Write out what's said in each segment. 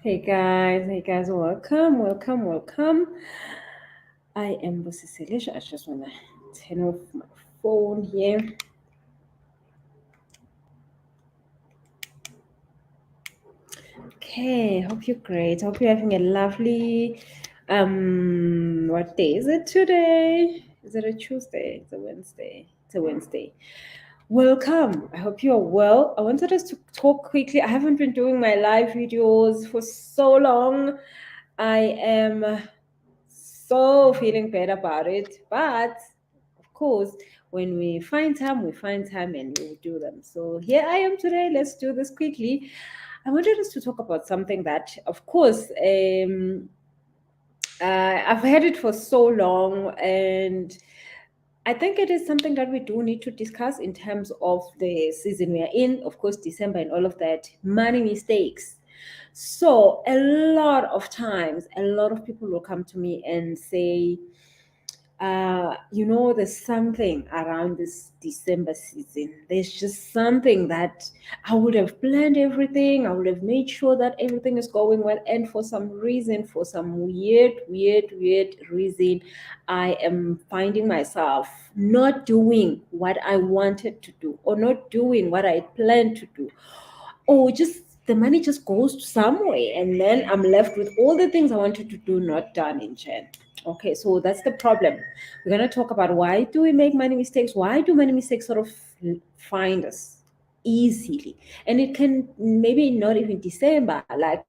Hey guys, welcome. I am Busisilish. I just wanna turn off my phone here. Okay, hope you're great. Hope you're having a lovely what day is it today? Is it a Tuesday? It's a Wednesday. It's a Wednesday. Welcome. I hope you're well. I wanted us to talk quickly. I haven't been doing my live videos for so long. I am so feeling bad about it. But of course, when we find time and we'll do them. So here I am today. Let's do this quickly. I wanted us to talk about something that, of course, I've had it for so long, and I think it is something that we do need to discuss in terms of the season we are in, of course, December and all of that. Money mistakes. So, a lot of times, a lot of people will come to me and say, there's something around this December season. There's just something that I would have planned everything. I would have made sure that everything is going well. And for some reason, for some weird reason, I am finding myself not doing what I wanted to do or not doing what I planned to do. Or just the money just goes to somewhere and then I'm left with all the things I wanted to do not done in Jan. Okay, so that's the problem. We're going to talk about why do we make money mistakes? Why do money mistakes sort of find us easily? And it can maybe not even December, like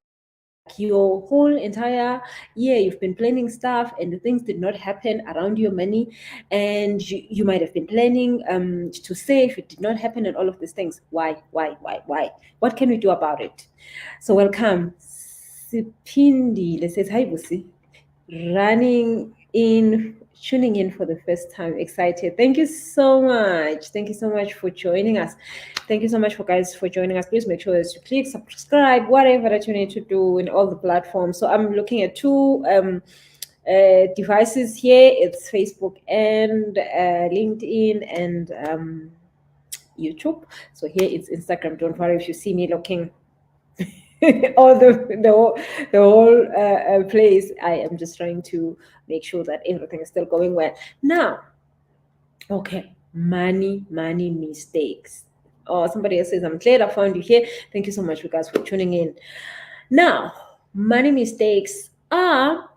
your whole entire year you've been planning stuff and the things did not happen around your money, and you might have been planning to save, it did not happen, and all of these things. Why? What can we do about it? So welcome Sipindi. Let's say hi Busi, running in, tuning in for the first time. Excited. Thank you so much. Thank you so much for joining us. Thank you so much for guys for joining us. Please make sure that you click subscribe, whatever that you need to do in all the platforms. So I'm looking at two devices here. It's Facebook and LinkedIn and YouTube. So here it's Instagram. Don't worry if you see me looking all the whole place. I am just trying to make sure that everything is still going well. Now, okay, money mistakes. Oh, somebody else says, I'm glad I found you here. Thank you so much, you guys, for tuning in. Now, money mistakes are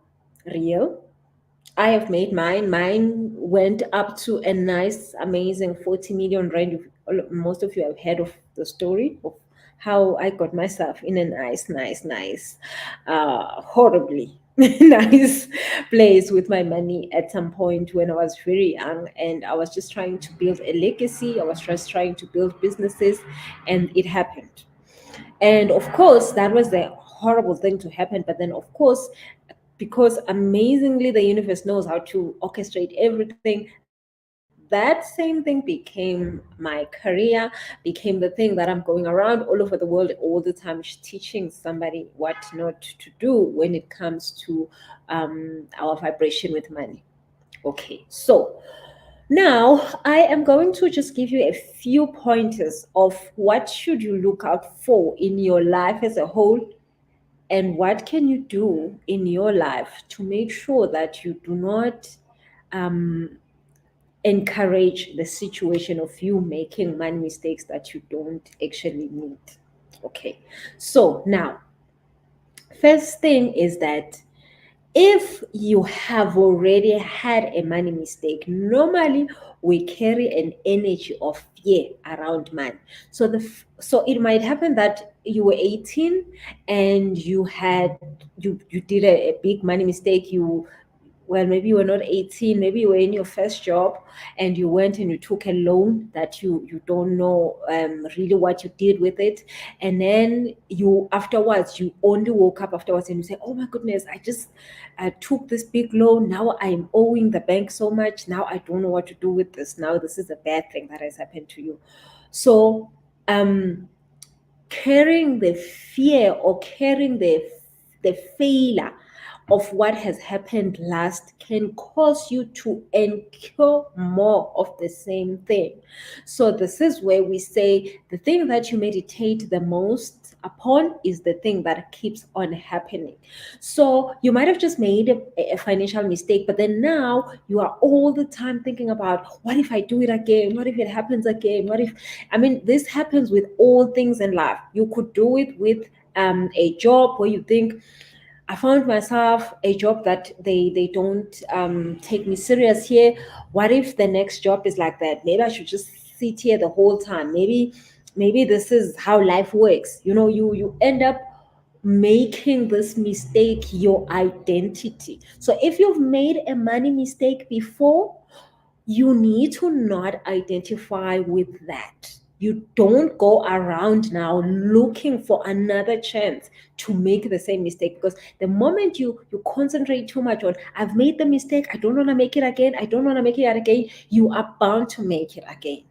real. I have made mine. Mine went up to a nice, amazing 40 million rand. Most of you have heard of the story of how I got myself in a nice, horribly nice place with my money at some point when I was very young, and I was just trying to build a legacy. I was just trying to build businesses, and it happened. And of course, that was the horrible thing to happen. But then, of course, because amazingly the universe knows how to orchestrate everything, that same thing became my career, became the thing that I'm going around all over the world all the time teaching somebody what not to do when it comes to our vibration with money. Okay, so now I am going to just give you a few pointers of what should you look out for in your life as a whole, and what can you do in your life to make sure that you do not um, encourage the situation of you making money mistakes that you don't actually need. Okay, so now, first thing is that if you have already had a money mistake, normally we carry an energy of fear around money. So it might happen that you were 18 and you did a big money mistake. Well, maybe you were not 18, maybe you were in your first job and you went and you took a loan that you don't know really what you did with it. And then you afterwards, you only woke up afterwards and you say, oh my goodness, I just took this big loan. Now I'm owing the bank so much. Now I don't know what to do with this. Now this is a bad thing that has happened to you. So carrying the fear or carrying the failure of what has happened last can cause you to incur more of the same thing. So this is where we say the thing that you meditate the most upon is the thing that keeps on happening. So you might have just made a financial mistake, but then now you are all the time thinking about, what if I do it again? What if it happens again? What if, I mean, this happens with all things in life. You could do it with a job where you think, I found myself a job that they don't take me serious here. What if the next job is like that? Maybe I should just sit here the whole time. Maybe this is how life works. You end up making this mistake your identity. So if you've made a money mistake before, you need to not identify with that. You don't go around now looking for another chance to make the same mistake, because the moment you concentrate too much on, I've made the mistake, I don't want to make it again, I don't want to make it again, you are bound to make it again.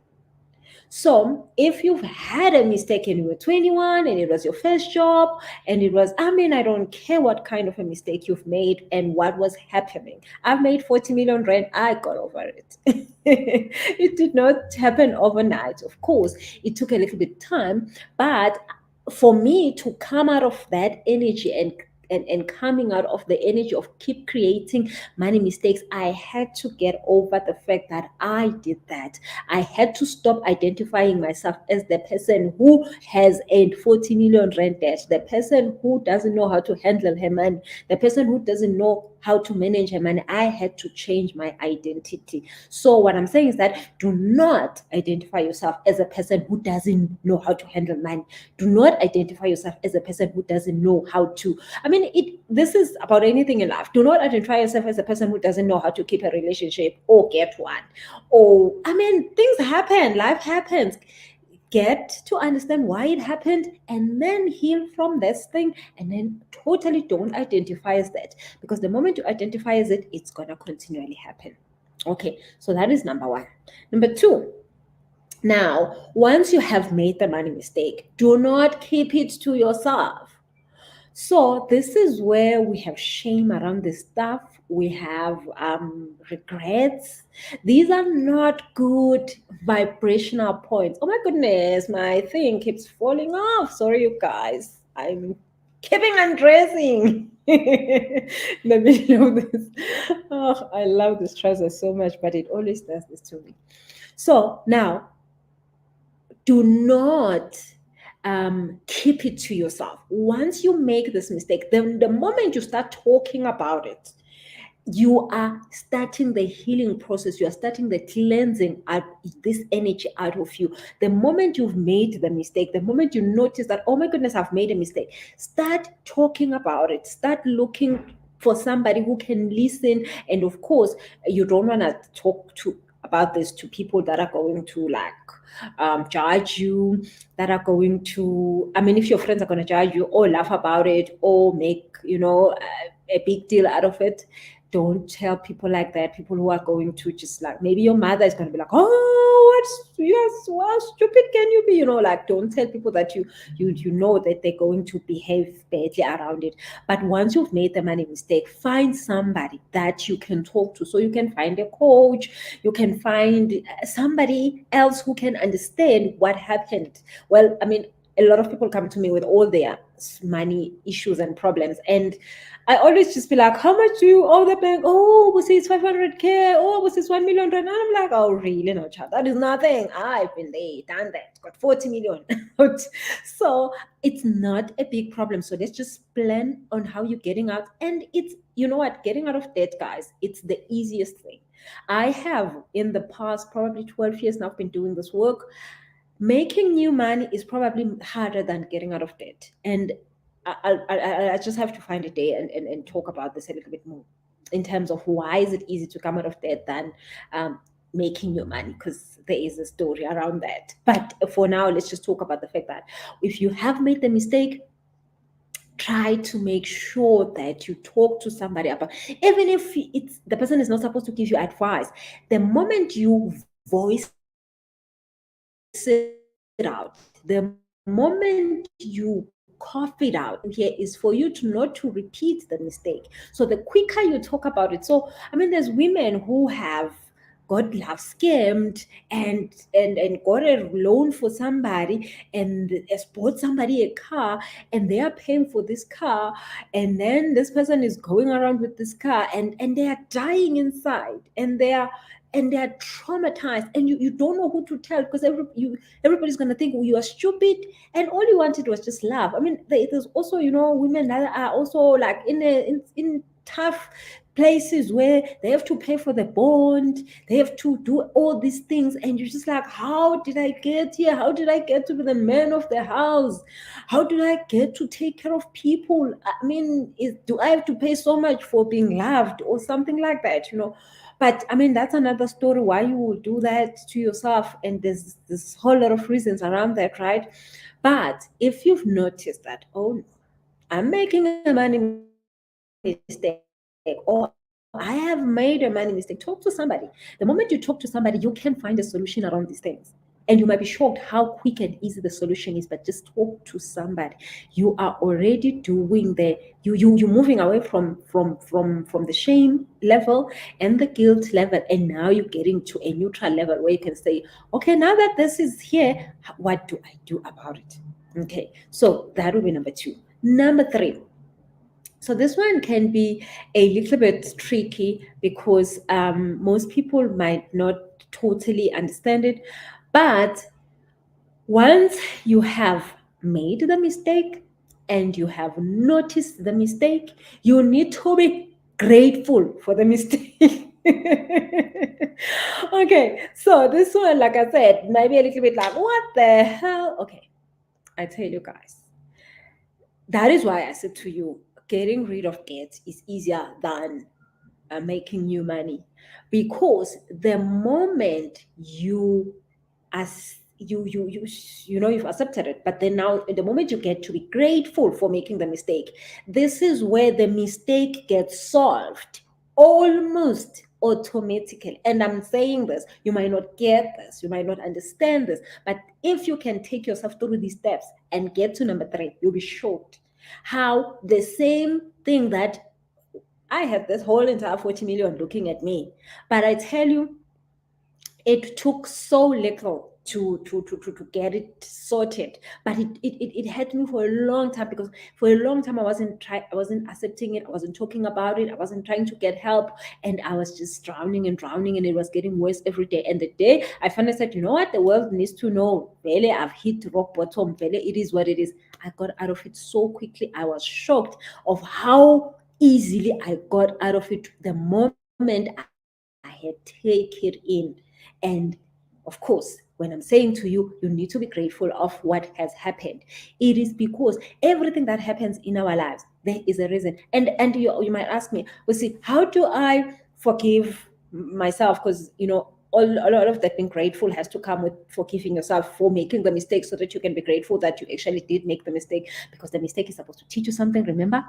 So if you've had a mistake and you were 21 and it was your first job, and it was, I mean, I don't care what kind of a mistake you've made and what was happening. I've made 40 million rand. I got over it. It did not happen overnight. Of course, it took a little bit time, but for me to come out of that energy and coming out of the energy of keep creating money mistakes, I had to get over the fact that I did that. I had to stop identifying myself as the person who has a 40 million rand debt, the person who doesn't know how to handle her money, the person who doesn't know how to manage her money. I had to change my identity. So what I'm saying is that do not identify yourself as a person who doesn't know how to handle money. Do not identify yourself as a person who doesn't know how to, I mean, this is about anything in life. Do not identify yourself as a person who doesn't know how to keep a relationship or get one. Or, I mean, things happen, life happens. Get to understand why it happened and then heal from this thing, and then totally don't identify as that, because the moment you identify as it, it's gonna continually happen. Okay, so that is number one. Number two, now, once you have made the money mistake, do not keep it to yourself. So this is where we have shame around this stuff. We have regrets. These are not good vibrational points. Oh my goodness, my thing keeps falling off. Sorry, you guys. I'm keeping undressing. Let me know this. Oh, I love this trouser so much, but it always does this to me. So now, do not keep it to yourself. Once you make this mistake, then the moment you start talking about it, you are starting the healing process. You are starting the cleansing out this energy out of you. The moment you've made the mistake, the moment you notice that, oh my goodness, I've made a mistake, start talking about it. Start looking for somebody who can listen. And of course, you don't want to talk to about this to people that are going to like judge you, that are going to, I mean, if your friends are going to judge you or laugh about it or make, a big deal out of it, don't tell people like that. People who are going to just like, maybe your mother is going to be like, oh, yes, how stupid can you be? Like, don't tell people that you know that they're going to behave badly around it. But once you've made the money mistake, find somebody that you can talk to. So you can find a coach, you can find somebody else who can understand what happened. Well, I mean, a lot of people come to me with all their money issues and problems, and I always just be like, how much do you owe the bank? Oh, was it 500K? Oh, was this 1 million rand? And I'm like, oh, really? No, child, that is nothing. I've been there, done that, got 40 million. So it's not a big problem. So let's just plan on how you're getting out. And it's, you know what, getting out of debt, guys, it's the easiest thing. I have in the past, probably 12 years now, been doing this work. Making new money is probably harder than getting out of debt. And I just have to find a day and talk about this a little bit more in terms of why is it easy to come out of debt than making your money, because there is a story around that. But for now, let's just talk about the fact that if you have made the mistake, try to make sure that you talk to somebody about, even if it's the person is not supposed to give you advice. The moment you voice it out, the moment you cough it out here is for you to not to repeat the mistake. So the quicker you talk about it, so I mean, there's women who have got love scammed and got a loan for somebody and has bought somebody a car and they are paying for this car, and then this person is going around with this car and they are dying inside and they are traumatized, and you don't know who to tell because everybody's going to think, oh, you are stupid, and all you wanted was just love. I mean, there's also, women that are also like in tough places where they have to pay for the bond, they have to do all these things, and you're just like, how did I get here? How did I get to be the man of the house? How did I get to take care of people? I mean, do I have to pay so much for being loved or something like that, But I mean, that's another story why you will do that to yourself, and there's this whole lot of reasons around that, right? But if you've noticed that, oh no, I'm making a money mistake, or I have made a money mistake, talk to somebody. The moment you talk to somebody, you can find a solution around these things. And you might be shocked how quick and easy the solution is, but just talk to somebody. You are already doing you're moving away from the shame level and the guilt level, and now you're getting to a neutral level where you can say, okay, now that this is here, what do I do about it? Okay, so that would be number two. Number three, so this one can be a little bit tricky because most people might not totally understand it. But once you have made the mistake and you have noticed the mistake, you need to be grateful for the mistake. Okay, so this one, like I said, maybe a little bit like, what the hell? Okay, I tell you guys, that is why I said to you, getting rid of debt is easier than making new money, because the moment you as you've accepted it, but then now the moment you get to be grateful for making the mistake, this is where the mistake gets solved almost automatically. And I'm saying this, you might not get this, you might not understand this, but if you can take yourself through these steps and get to number three, you'll be shocked how the same thing that I had this whole entire 40 million looking at me. But I tell you, it took so little to get it sorted. But it had me for a long time, because for a long time I wasn't accepting it, I wasn't talking about it, I wasn't trying to get help, and I was just drowning and drowning, and it was getting worse every day. And the day I finally said, you know what, the world needs to know, really, I've hit rock bottom, really, it is what it is. I got out of it so quickly. I was shocked of how easily I got out of it the moment I had take it in. And of course, when I'm saying to you, you need to be grateful of what has happened. It is because everything that happens in our lives, there is a reason. And you might ask me, well, see, how do I forgive myself? Because a lot of that being grateful has to come with forgiving yourself for making the mistake, so that you can be grateful that you actually did make the mistake, because the mistake is supposed to teach you something, remember?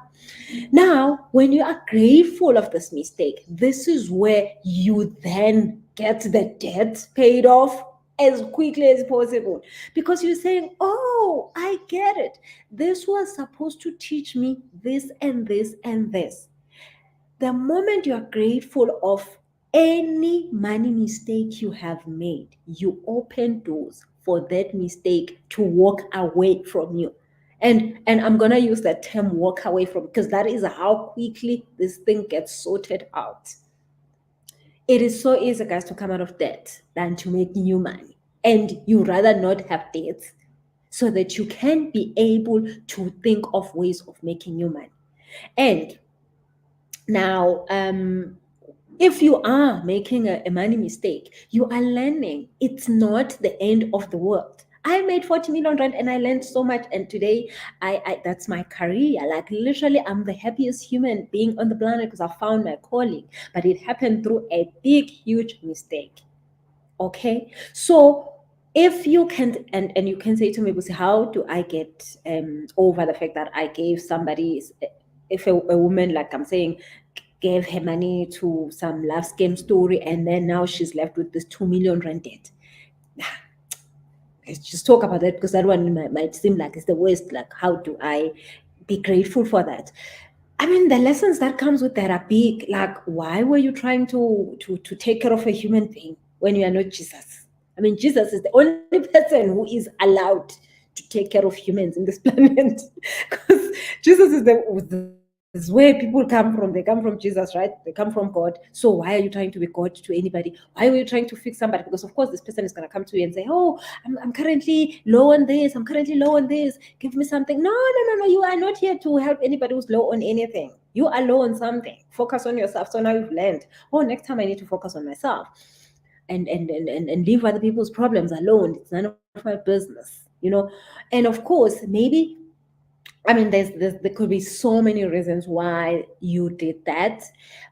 Now, when you are grateful of this mistake, this is where you then get the debt paid off as quickly as possible, because you're saying, oh, I get it. This was supposed to teach me this and this and this. The moment you are grateful of any money mistake you have made, you open doors for that mistake to walk away from you. And I'm gonna use that term, walk away from, because that is how quickly this thing gets sorted out. It is so easy, guys, to come out of debt than to make new money. And you rather not have debt, so that you can be able to think of ways of making new money. And now, if you are making a money mistake, you are learning. It's not the end of the world. I made 40 million rand and I learned so much. And today, I that's my career. Like, literally, I'm the happiest human being on the planet because I found my calling. But it happened through a big, huge mistake. Okay, so if you can, and you can say to me, Busi, how do I get over the fact that I gave somebody, if a woman, like I'm saying, gave her money to some love scam story, and then now she's left with this 2 million rand debt? Let's just talk about that, because that one might seem like it's the worst. Like, how do I be grateful for that? I mean, the lessons that comes with that are big. Like, why were you trying to take care of a human being when you are not Jesus? I mean, Jesus is the only person who is allowed to take care of humans in this planet, because Jesus is where people come from. They come from Jesus, right? They come from God. So why are you trying to be God to anybody? Why were you trying to fix somebody? Because of course this person is going to come to you and say, "Oh, I'm currently low on this. I'm currently low on this. Give me something." No, no, no, no. You are not here to help anybody who's low on anything. You are low on something. Focus on yourself. So now you've learned. Oh, next time I need to focus on myself and leave other people's problems alone. It's none of my business. And of course, maybe, I mean, there could be so many reasons why you did that.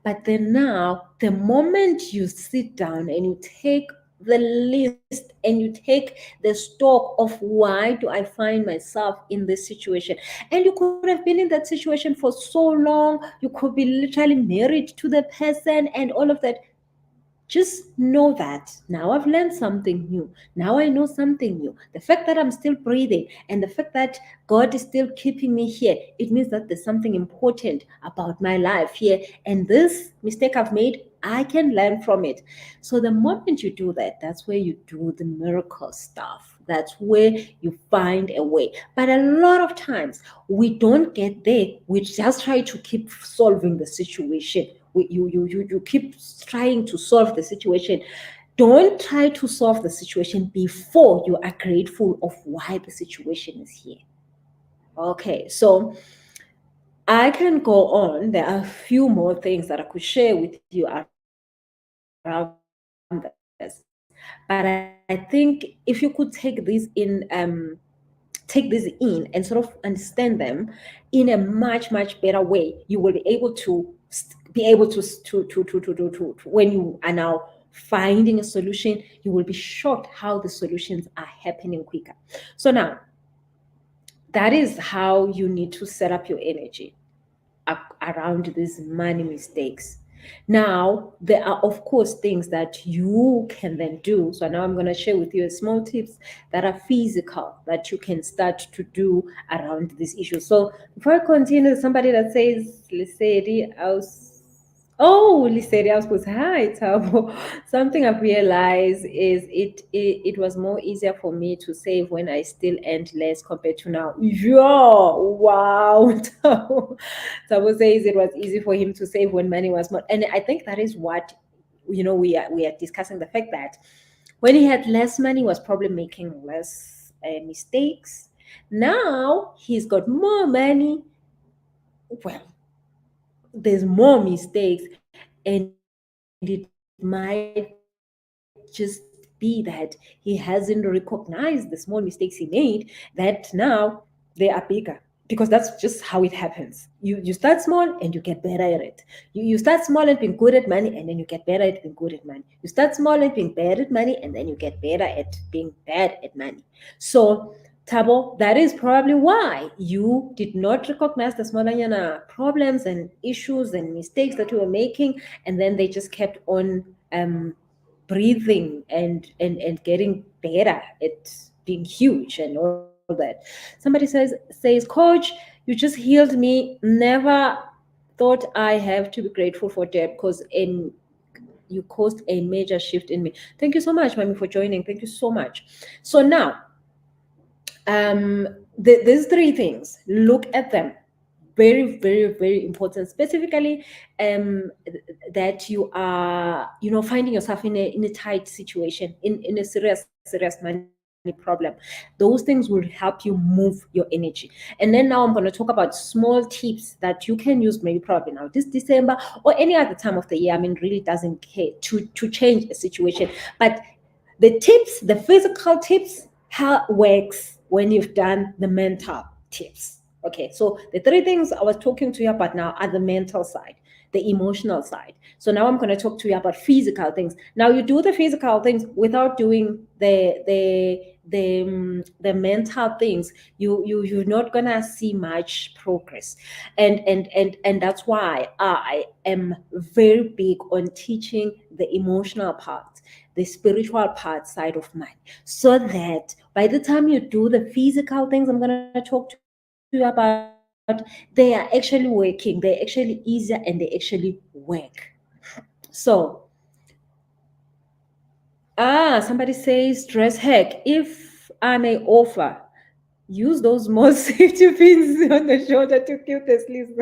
But then now, the moment you sit down and you take the list and you take the stock of why do I find myself in this situation, and you could have been in that situation for so long, you could be literally married to the person and all of that. Just know that now I've learned something new. Now I know something new. The fact that I'm still breathing and the fact that God is still keeping me here, it means that there's something important about my life here. And this mistake I've made, I can learn from it. So the moment you do that, that's where you do the miracle stuff. That's where you find a way. But a lot of times we don't get there. We just try to keep solving the situation. You keep trying to solve the situation. Don't try to solve the situation before you are grateful of why the situation is here. Okay, so I can go on. There are a few more things that I could share with you around this, but I think if you could take these in and sort of understand them in a much better way, you will be able to when you are now finding a solution, you will be shocked how the solutions are happening quicker. So now, that is how you need to set up your energy around these money mistakes. Now, there are, of course, things that you can then do. So now I'm going to share with you small tips that are physical that you can start to do around this issue. So before I continue, somebody that says, Liseri, Liseri, I was supposed to, hi, Tabo. Something I've realized is it was more easier for me to save when I still earned less compared to now. Yo, wow. Tabo says it was easy for him to save when money was more. And I think that is what, we are discussing, the fact that when he had less money, he was probably making less mistakes. Now he's got more money. Well, there's more mistakes, and it might just be that he hasn't recognized the small mistakes he made, that now they are bigger, because that's just how it happens. You start small and you get better at it. You start small at being good at money, and then you get better at being good at money. You start small at being bad at money, and then you get better at being bad at money. So Tabo, that is probably why you did not recognize the small problems and issues and mistakes that you were making, and then they just kept on breathing and getting better at being huge and all that. Somebody says, Coach, you just healed me. Never thought I have to be grateful for that, because you caused a major shift in me. Thank you so much, Mami, for joining. Thank you so much. So now, there's three things. Look at them. Very, very, very important. Specifically, that you are, finding yourself in a tight situation, in a serious money problem. Those things will help you move your energy. And then now I'm going to talk about small tips that you can use, maybe probably now this December or any other time of the year. I mean, really doesn't care to change a situation. But the tips, the physical tips, how works when you've done the mental tips. Okay, so the three things I was talking to you about now are the mental side, the emotional side. So now I'm going to talk to you about physical things. Now you do the physical things without doing the mental things. You're not gonna see much progress, and that's why I am very big on teaching the emotional part, the spiritual part side of mine, so that by the time you do the physical things I'm going to talk to you about, they are actually working, they're actually easier, and they actually work. So, somebody says dress hack. If I may offer, use those small safety pins on the shoulder to keep the sleeves.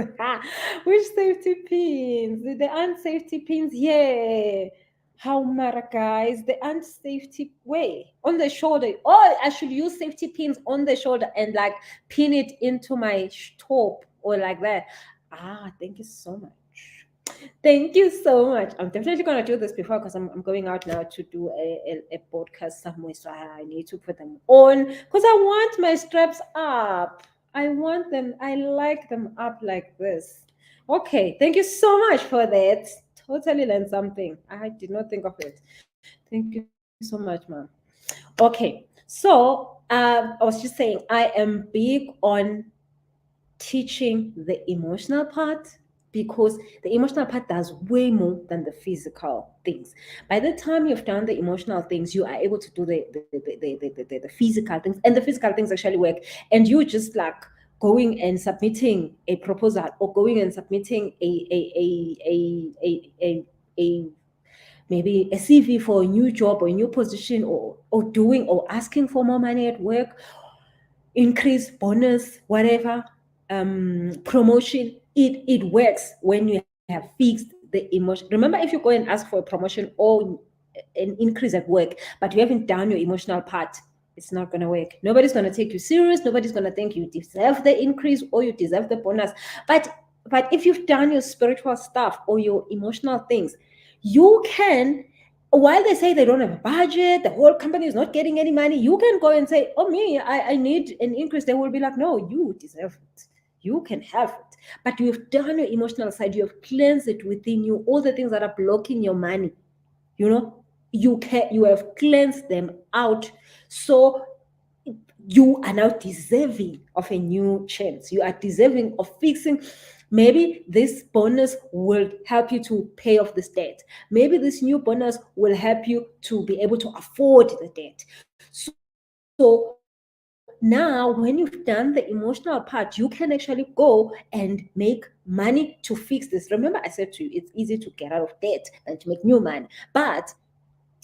Which safety pins? The unsafety pins? Yeah. How mara guys? The unsafety way on the shoulder. Oh, I should use safety pins on the shoulder and like pin it into my top or like that. Thank you so much. Thank you so much. I'm definitely going to do this before because I'm going out now to do a podcast somewhere. So I need to put them on because I want my straps up. I want them, I like them up like this. Okay. Thank you so much for that. Totally learned something. I did not think of it. Thank you so much, ma'am. Okay. So I was just saying, I am big on teaching the emotional part because the emotional part does way more than the physical things. By the time you've done the emotional things, you are able to do the physical things, and the physical things actually work. And you just like going and submitting a proposal or going and submitting a maybe a CV for a new job or a new position, or doing or asking for more money at work, increase, bonus, whatever, promotion, it works when you have fixed the emotion. Remember, if you go and ask for a promotion or an increase at work, but you haven't done your emotional part, it's not going to work. Nobody's going to take you serious. Nobody's going to think you deserve the increase or you deserve the bonus. But if you've done your spiritual stuff or your emotional things, you can, while they say they don't have a budget, the whole company is not getting any money, you can go and say, oh, me, I need an increase. They will be like, no, you deserve it. You can have it. But you've done your emotional side, you have cleansed it within you, all the things that are blocking your money, you have cleansed them out. So you are now deserving of a new chance. You are deserving of fixing. Maybe this bonus will help you to pay off this debt. Maybe this new bonus will help you to be able to afford the debt. So now, when you've done the emotional part, you can actually go and make money to fix this. Remember, I said to you, it's easy to get out of debt than to make new money. But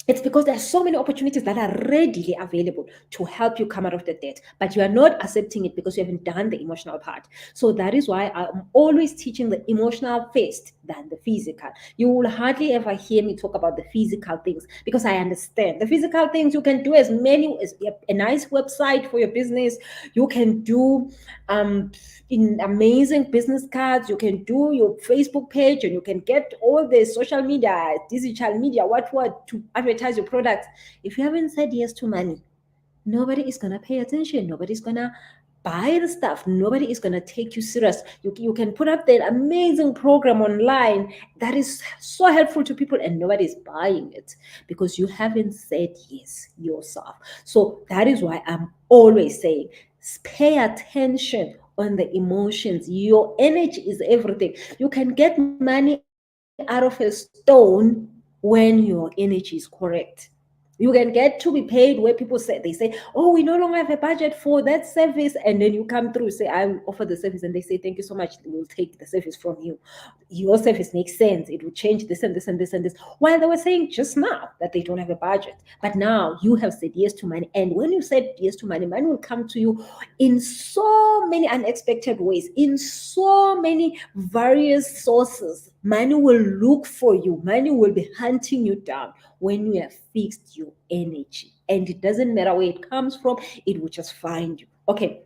it's because there are so many opportunities that are readily available to help you come out of the debt, but you are not accepting it because you haven't done the emotional part. So that is why I'm always teaching the emotional first than the physical. You will hardly ever hear me talk about the physical things because I understand the physical things. You can do as many as a nice website for your business. You can do in amazing business cards. You can do your Facebook page, and you can get all the social media, digital media, what to advertise your products. If you haven't said yes to money, nobody is gonna pay attention. Nobody's gonna buy the stuff. Nobody is gonna take you serious. You can put up that amazing program online that is so helpful to people, and nobody is buying it because you haven't said yes yourself. So that is why I'm always saying, pay attention on the emotions. Your energy is everything. You can get money out of a stone when your energy is correct. You can get to be paid where people say, oh, we no longer have a budget for that service, and then you come through, say, I offer the service, and they say, thank you so much, we'll take the service from you. Your service makes sense, it will change this and this and this and this, while they were saying just now that they don't have a budget. But now you have said yes to money, and when you said yes to money, money will come to you in so many unexpected ways, in so many various sources. Money will look for you, money will be hunting you down when you have fixed your energy. And it doesn't matter where it comes from, it will just find you. Okay.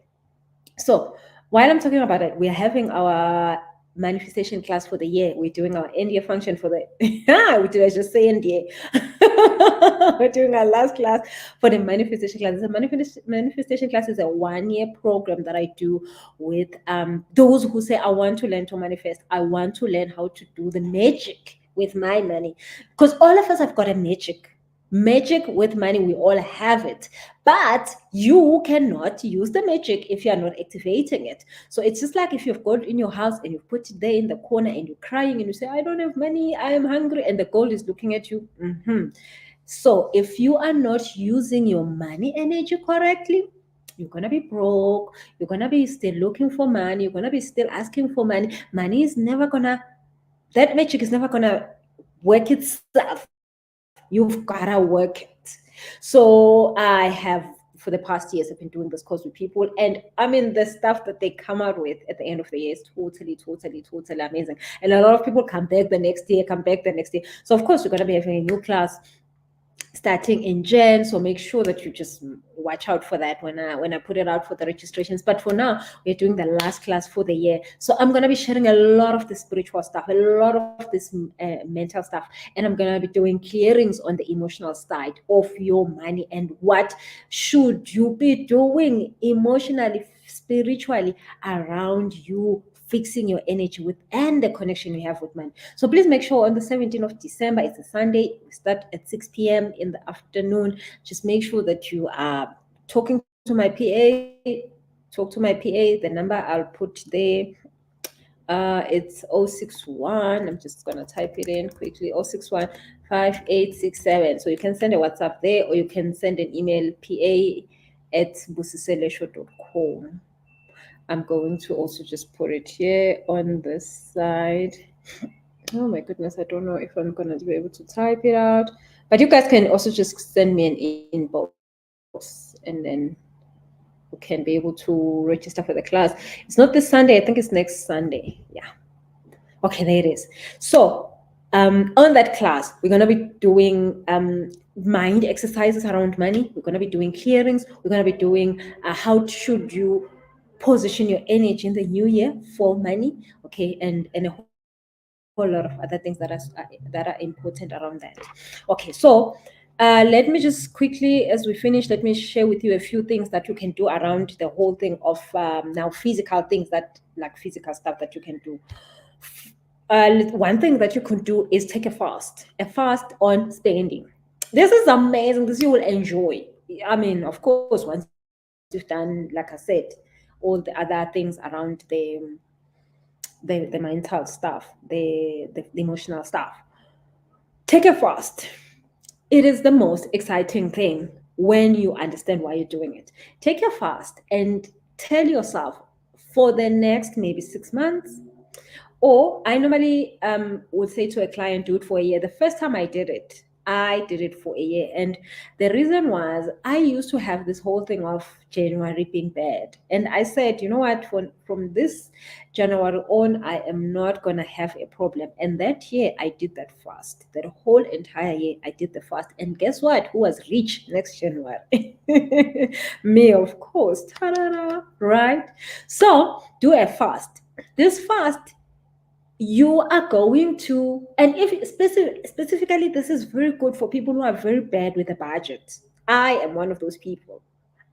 So while I'm talking about it, we are having our manifestation class for the year. We're doing our end year function for the did I just say end year? We're doing our last class for the manifestation class. The manifestation class is a 1-year program that I do with those who say, I want to learn to manifest. I want to learn how to do the magic with my money. Because all of us have got a magic with money. We all have it, but you cannot use the magic if you are not activating it. So it's just like if you've got in your house and you put it there in the corner and you're crying and you say, I don't have money, I am hungry, and the gold is looking at you. So if you are not using your money energy correctly, you're gonna be broke, you're gonna be still looking for money, you're gonna be still asking for money. Money is never gonna, that magic is never gonna work itself. You've gotta work it. So I have, for the past years, I've been doing this course with people, and I mean, the stuff that they come out with at the end of the year is totally amazing. And a lot of people come back the next year, come back the next year. So of course, we're gonna be having a new class starting in Jan. So make sure that you just watch out for that when I put it out for the registrations. But for now, we're doing the last class for the year. So I'm gonna be sharing a lot of the spiritual stuff, a lot of this mental stuff, and I'm gonna be doing clearings on the emotional side of your money and what should you be doing emotionally, spiritually around you, fixing your energy with and the connection you have with money. So please make sure on the 17th of December, it's a Sunday, we start at 6 p.m. in the afternoon. Just make sure that you are talking to my PA. Talk to my PA. The number I'll put there. It's 061. I'm just gonna type it in quickly. 061 5867. So you can send a WhatsApp there, or you can send an email, pa@busiselesho.com. I'm going to also just put it here on this side. Oh my goodness, I don't know if I'm gonna be able to type it out. But you guys can also just send me an inbox, and then you can be able to register for the class. It's not this Sunday, I think it's next Sunday. Yeah. Okay, there it is. So on that class, we're gonna be doing mind exercises around money. We're gonna be doing clearings. We're gonna be doing how should you position your energy in the new year for money. Okay, and a whole lot of other things that are important around that. Okay, so let me just quickly, as we finish, let me share with you a few things that you can do around the whole thing of now physical things, that like physical stuff that you can do. One thing that you could do is take a fast on spending. This is amazing. This you will enjoy. I mean, of course, once you've done, like I said, all the other things around the mental stuff, the emotional stuff. Take a fast. It is the most exciting thing when you understand why you're doing it. Take a fast and tell yourself for the next maybe 6 months, or I normally would say to a client, do it for a year. The first time I did it for a year. And the reason was I used to have this whole thing of January being bad. And I said, you know what, from this January on, I am not going to have a problem. And that year, I did that fast. That whole entire year, I did the fast. And guess what? Who was rich next January? Me, of course. Ta-da-da, right? So do a fast. This fast, you are going to, and if specifically, this is very good for people who are very bad with a budget. I am one of those people.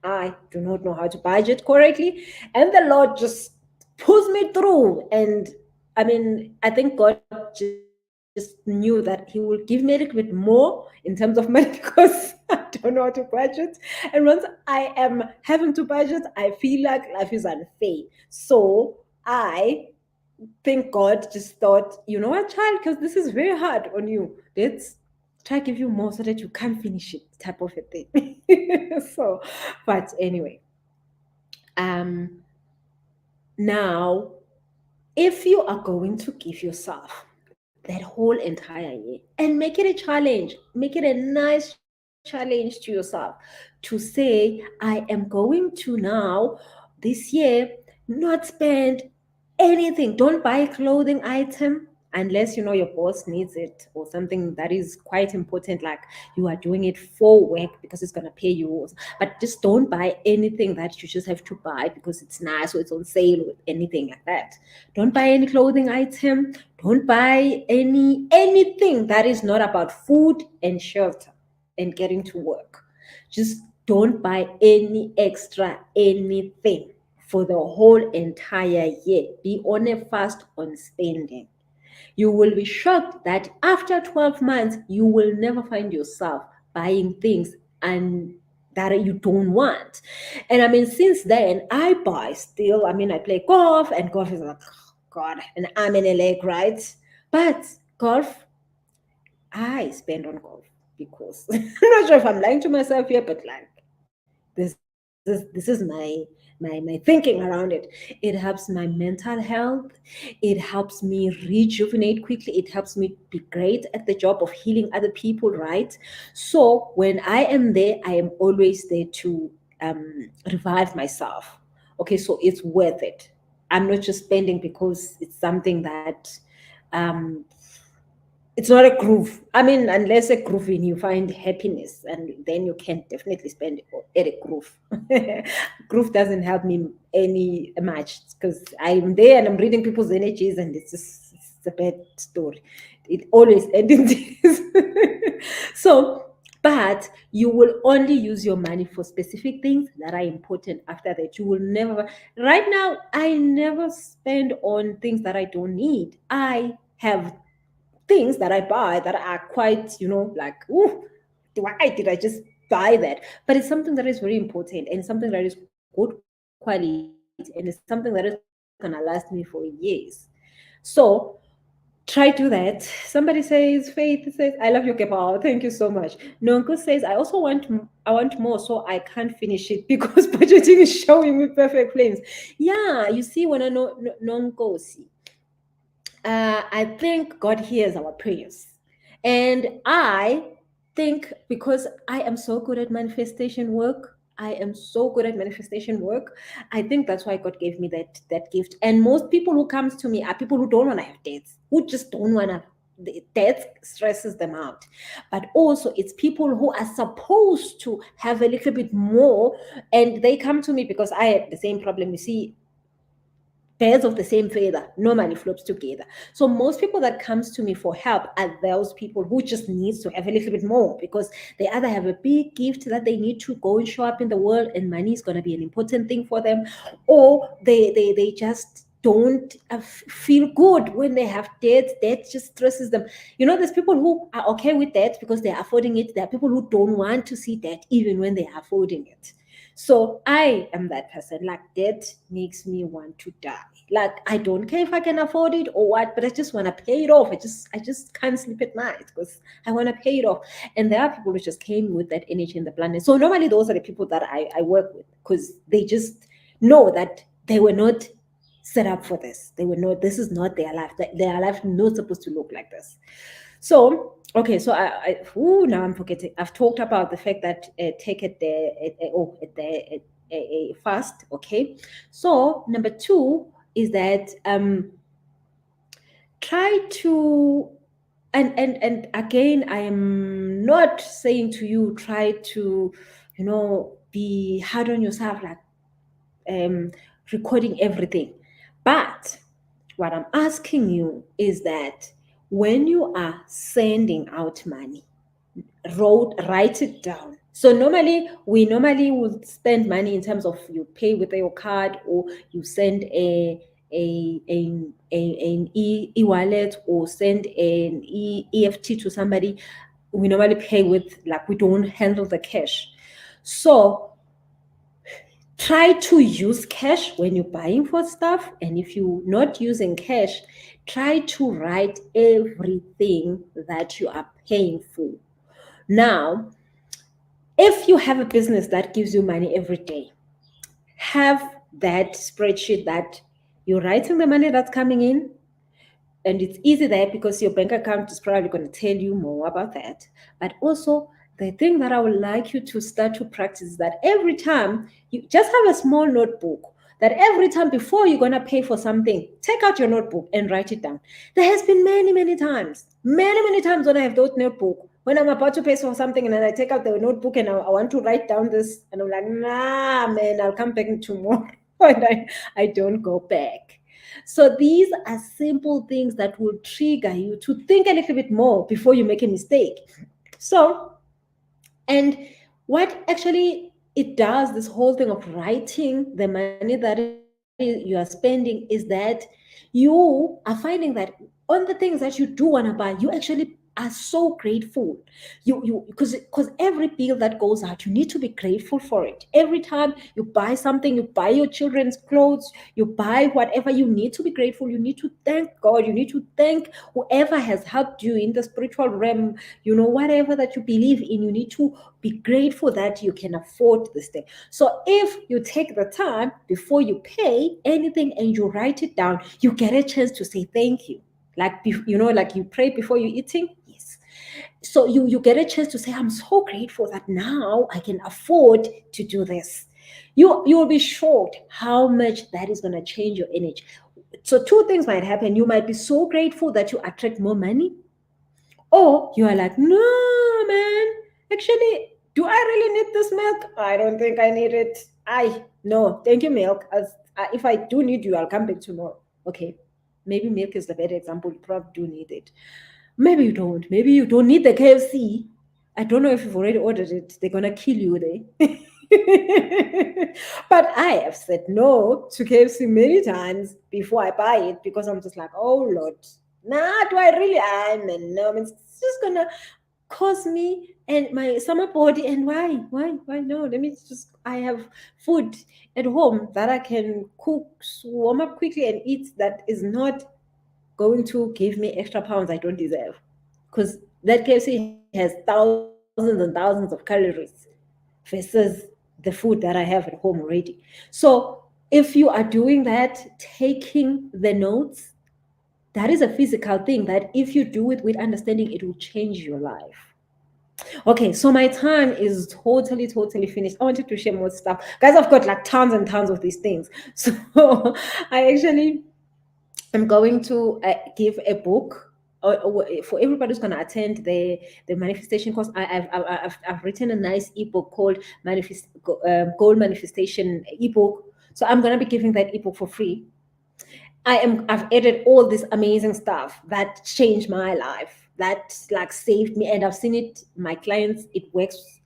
I do not know how to budget correctly, and the Lord just pulls me through. And I mean, I think God just knew that He will give me a little bit more in terms of money because I don't know how to budget. And once I am having to budget, I feel like life is unfair. So I think God just thought, you know what, child, because this is very hard on you. Let's try to give you more so that you can finish it, type of a thing. So, but anyway, um, now if you are going to give yourself that whole entire year and make it a challenge, make it a nice challenge to yourself to say, I am going to now this year not spend anything. Don't buy a clothing item unless you know your boss needs it or something that is quite important, like you are doing it for work because it's going to pay you. But just don't buy anything that you just have to buy because it's nice or it's on sale or anything like that. Don't buy any clothing item. Don't buy anything that is not about food and shelter and getting to work. Just don't buy any extra anything for the whole entire year. Be on a fast on spending. You will be shocked that after 12 months, you will never find yourself buying things and that you don't want. And I mean, since then, I buy still. I mean, I play golf, and golf is like, oh God, an arm and a leg, right? But golf, I spend on golf because I'm not sure if I'm lying to myself here, but like, there's this is my thinking around it. It helps my mental health. It helps me rejuvenate quickly. It helps me be great at the job of healing other people, right? So when I am there, I am always there to revive myself. Okay, so it's worth it. I'm not just spending because it's something that um, it's not a groove. I mean, unless a groove in you find happiness, and then you can definitely spend at a groove. Groove doesn't help me any much because I'm there and I'm reading people's energies, and it's a bad story. It always ends in tears. So, but you will only use your money for specific things that are important. After that, you will never. Right now, I never spend on things that I don't need. I have things that I buy that are quite, like, ooh, why did I just buy that? But it's something that is very important and something that is good quality and it's something that is going to last me for years. So try to do that. Somebody says, Faith says, I love your kepa. Thank you so much. Nonko says, I want more, so I can't finish it because budgeting is showing me perfect flames. Yeah, you see, when I know Nonko see, I think God hears our prayers. And I think because I am so good at manifestation work, I am so good at manifestation work. I think that's why God gave me that gift. And most people who comes to me are people who don't want to have dates, who just don't want to. Death stresses them out, but also it's people who are supposed to have a little bit more, and they come to me because I have the same problem. You see, pairs of the same feather normally flops together. So most people that comes to me for help are those people who just needs to have a little bit more because they either have a big gift that they need to go and show up in the world and money is going to be an important thing for them, or they just don't feel good when they have debt just stresses them. There's people who are okay with that because they're affording it. There are people who don't want to see that even when they're affording it. So I am that person. Like, debt makes me want to die. Like, I don't care if I can afford it or what, but I just want to pay it off. I just can't sleep at night because I want to pay it off. And there are people who just came with that energy in the planet. So normally those are the people that I work with because they just know that they were not set up for this. They were not, this is not their life. Their life is not supposed to look like this. So, okay, so now I'm forgetting. I've talked about the fact that take it there, at the fast. Okay, so number two is that try to, and again, I am not saying to you try to, be hard on yourself, like um recording everything, but what I'm asking you is that when you are sending out money, write it down. So we normally would spend money in terms of you pay with your card or you send an e-wallet or send an EFT to somebody. We normally pay with, like, we don't handle the cash. So try to use cash when you're buying for stuff, and if you're not using cash, try to write everything that you are paying for. Now, if you have a business that gives you money every day, have that spreadsheet that you're writing the money that's coming in, and it's easy there because your bank account is probably going to tell you more about that. But also, the thing that I would like you to start to practice is that every time you just have a small notebook, that every time before you're going to pay for something, take out your notebook and write it down. There has been many times when I have those notebook, when I'm about to pay for something and then I take out the notebook and I want to write down this, and I'm like, nah, man, I'll come back tomorrow. And I don't go back. So these are simple things that will trigger you to think a little bit more before you make a mistake. So, and what actually it does, this whole thing of writing the money that you are spending, is that you are finding that on the things that you do want to buy, you actually are so grateful. You because every bill that goes out, you need to be grateful for it. Every time you buy something, you buy your children's clothes, you buy whatever, you need to be grateful. You need to thank God. You need to thank whoever has helped you in the spiritual realm. Whatever that you believe in, you need to be grateful that you can afford this thing. So if you take the time before you pay anything and you write it down, you get a chance to say thank you. Like like you pray before you eating. Yes. So you get a chance to say, I'm so grateful that now I can afford to do this. You will be shocked how much that is going to change your energy. So two things might happen. You might be so grateful that you attract more money, or you are like, no, man, actually, do I really need this milk? I don't think I need it. No, thank you, milk. If I do need you, I'll come back tomorrow. Okay, maybe milk is the better example. You probably do need it. Maybe you don't. Maybe you don't need the KFC. I don't know if you've already ordered it. They're gonna kill you there. But I have said no to KFC many times before I buy it because I'm just like, oh Lord, nah, do I really? I'm no, it's just gonna cause me and my summer body. And why no, let me just, I have food at home that I can cook, warm up quickly and eat, that is not going to give me extra pounds I don't deserve, because that KFC has thousands and thousands of calories versus the food that I have at home already. So if you are doing that, taking the notes, that is a physical thing that if you do it with understanding, it will change your life. Okay, so my time is totally finished. I wanted to share more stuff. Guys, I've got like tons and tons of these things. So I actually am going to give a book for everybody who's going to attend the manifestation course. I've written a nice ebook called Goal Manifestation ebook. So I'm going to be giving that ebook for free. I've added all this amazing stuff that changed my life, that like saved me, and I've seen it my clients. It works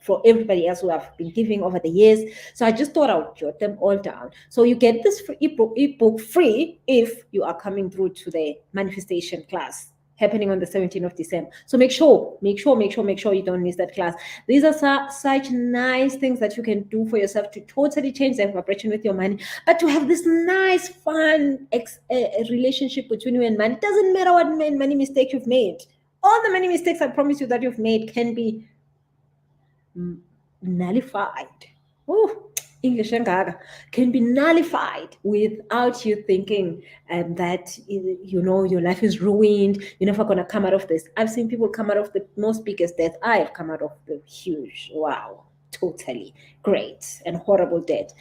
for everybody else who have been giving over the years. So I just thought I would jot them all down. So you get this free ebook free if you are coming through to the manifestation class happening on the 17th of December. So make sure you don't miss that class. These are such nice things that you can do for yourself to totally change the vibration with your money, but to have this nice, fun relationship between you and money. It doesn't matter what many mistakes you've made. All the many mistakes I promise you that you've made can be nullified. Oh, English and Gaga can be nullified without you thinking that your life is ruined. You're never gonna come out of this. I've seen people come out of the most biggest death. I've come out of the huge, wow, totally great and horrible death,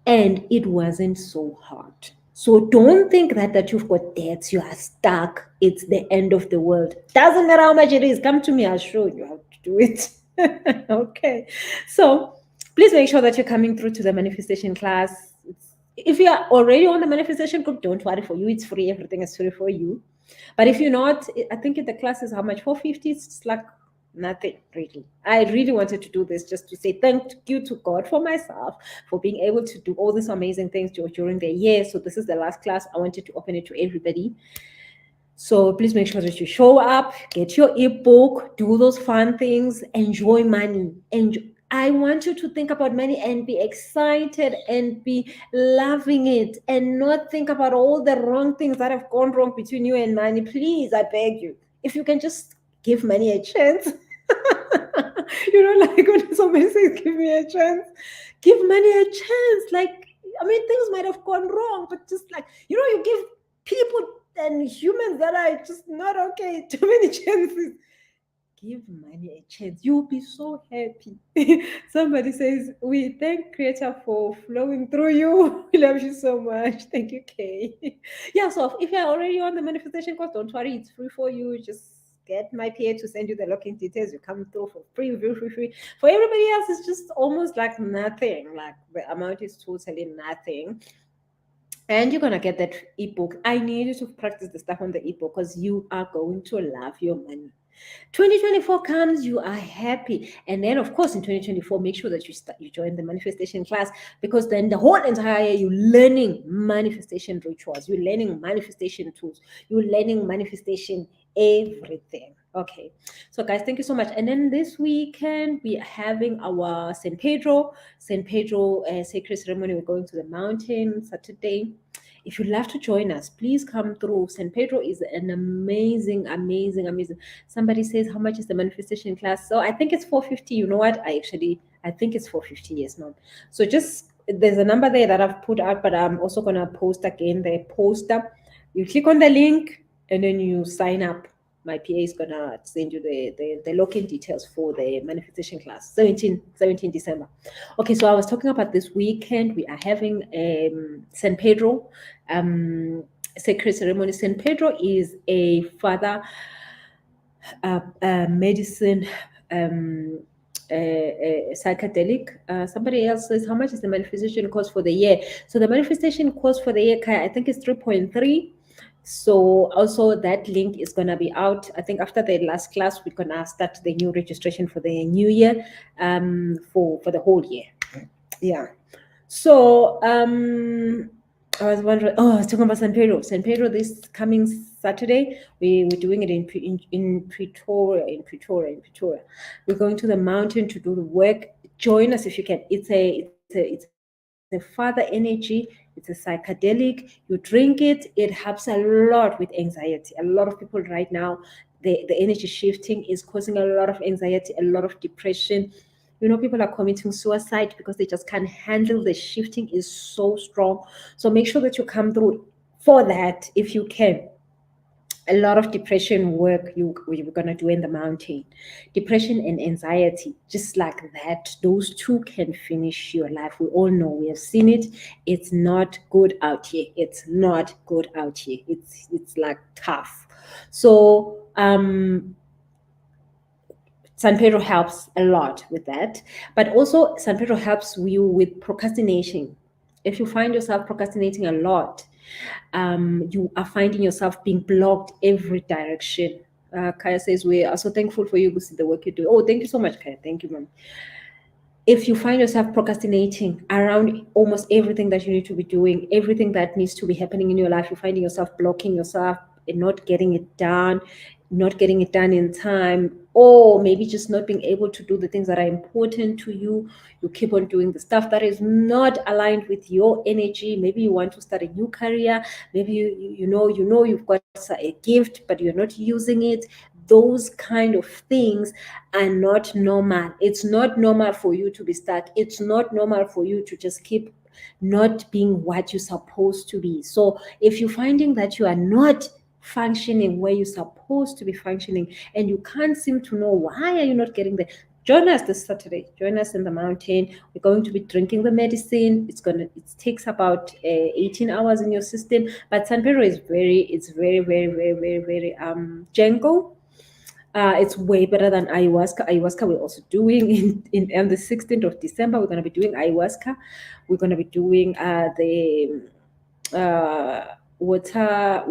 and it wasn't so hard. So don't think that you've got debts, you are stuck, it's the end of the world. Doesn't matter how much it is. Come to me, I'll show you how to do it. Okay, so please make sure that you're coming through to the manifestation class. If you are already on the manifestation group, don't worry, for you it's free. Everything is free for you. But if you're not, I think the class is how much? 450. It's like nothing really. I really wanted to do this just to say thank you to God for myself for being able to do all these amazing things during the year. So this is the last class. I wanted to open it to everybody. So please make sure that you show up, get your ebook, do those fun things, enjoy money. I want you to think about money and be excited and be loving it, and not think about all the wrong things that have gone wrong between you and money. Please, I beg you, if you can just give money a chance. Like when somebody says, give me a chance, give money a chance. Like, I mean, things might have gone wrong, but just like, you give people and humans that are just not okay too many chances. Give money a chance. You'll be so happy. Somebody says, we thank Creator for flowing through you. We love you so much. Thank you, Kay. Yeah, so if you're already on the manifestation course, don't worry, it's free for you. Just get my PA to send you the login details. You come through for free. For everybody else, it's just almost like nothing. Like the amount is totally nothing. And you're gonna get that ebook. I need you to practice the stuff on the ebook because you are going to love your money. 2024 comes, you are happy. And then, of course, in 2024, make sure that you join the manifestation class, because then the whole entire year you're learning manifestation rituals, you're learning manifestation tools, you're learning manifestation everything. Okay. So, guys, thank you so much. And then this weekend, we are having our San Pedro sacred ceremony. We're going to the mountain Saturday. If you'd love to join us, please come through. San Pedro is an amazing, amazing, amazing. Somebody says, how much is the manifestation class? So I think it's 450. You know what? I think it's 450. Yes, ma'am. So just, there's a number there that I've put out, but I'm also going to post again the poster. You click on the link and then you sign up. My PA is going to send you the login details for the manifestation class, 17 December. Okay, so I was talking about this weekend. We are having San Pedro sacred ceremony. San Pedro is a father medicine, psychedelic. Somebody else says, how much is the manifestation cost for the year? So the manifestation cost for the year, I think it's 3.3. So also that link is gonna be out. I think after the last class, we're gonna start the new registration for the new year, for the whole year. Yeah. So I was wondering. Oh, I was talking about San Pedro. San Pedro this coming Saturday. We're doing it in Pretoria. We're going to the mountain to do the work. Join us if you can. It's a father energy. It's a psychedelic. You drink it. It helps a lot with anxiety. A lot of people right now, the energy shifting is causing a lot of anxiety, a lot of depression. People are committing suicide because they just can't handle the shifting is so strong. So make sure that you come through for that if you can. A lot of depression work we're gonna do in the mountain. Depression and anxiety, just like that, those two can finish your life. We all know, we have seen it. It's not good out here. It's not good out here. It's like tough. So San Pedro helps a lot with that. But also, San Pedro helps you with procrastination. If you find yourself procrastinating a lot, you are finding yourself being blocked every direction. Kaya says, we are so thankful for you to see the work you do. Oh, thank you so much, Kaya. Thank you, ma'am. If you find yourself procrastinating around almost everything that you need to be doing, everything that needs to be happening in your life, you're finding yourself blocking yourself and not getting it done, not getting it done in time, or maybe just not being able to do the things that are important to you. You keep on doing the stuff that is not aligned with your energy. Maybe you want to start a new career. Maybe you know you've got a gift, but you're not using it. Those kind of things are not normal. It's not normal for you to be stuck. It's not normal for you to just keep not being what you're supposed to be. So if you're finding that you are not functioning where you're supposed to be functioning and you can't seem to know why are you not getting there, join us this Saturday. Join us in the mountain. We're going to be drinking the medicine. It takes about 18 hours in your system. But San Pedro is very, very gentle. It's way better than ayahuasca. Ayahuasca we're also doing in on the 16th of December. We're going to be doing ayahuasca. We're going to be doing the water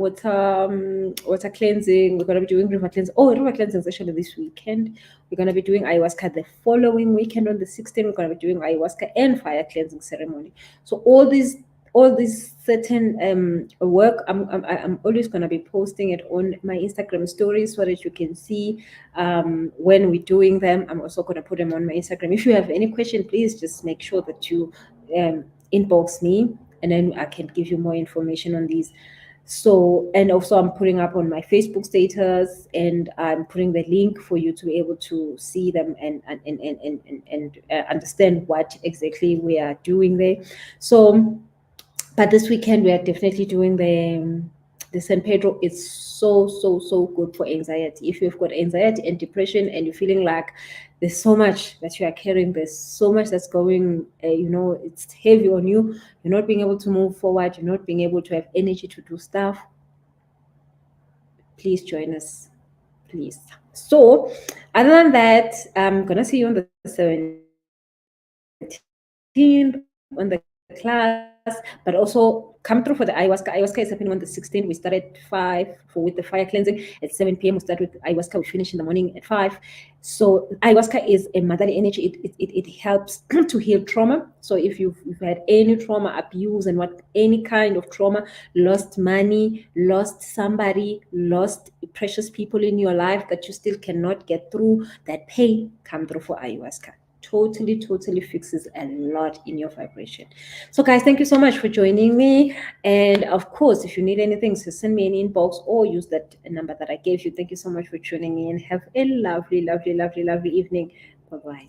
cleansing. We're going to be doing river cleansing. Oh, river cleansing is actually this weekend. We're going to be doing ayahuasca the following weekend on the 16th. We're going to be doing ayahuasca and fire cleansing ceremony. So all these certain work, I'm always going to be posting it on my Instagram stories so that you can see when we're doing them. I'm also going to put them on my Instagram. If you have any question, please just make sure that you inbox me, and then I can give you more information on these. So, and also I'm putting up on my Facebook status, and I'm putting the link for you to be able to see them and understand what exactly we are doing there. So, but this weekend we are definitely doing the San Pedro. It's so good for anxiety. If you've got anxiety and depression and you're feeling like there's so much that you are carrying, there's so much that's going, it's heavy on you, you're not being able to move forward, you're not being able to have energy to do stuff, please join us, please. So other than that, I'm gonna see you on the 17th on the class. but also come through for the ayahuasca. Ayahuasca is happening on the 16th. We start at 5 with the fire cleansing. At 7 p.m. we start with ayahuasca. We finish in the morning at 5. So ayahuasca is a motherly energy. It helps to heal trauma. So if you've had any trauma, abuse, and any kind of trauma, lost money, lost somebody, lost precious people in your life that you still cannot get through that pain, come through for ayahuasca. Totally fixes a lot in your vibration. So guys, thank you so much for joining me. And of course, if you need anything, so send me an inbox or use that number that I gave you. Thank you so much for tuning in. Have a lovely evening. Bye bye.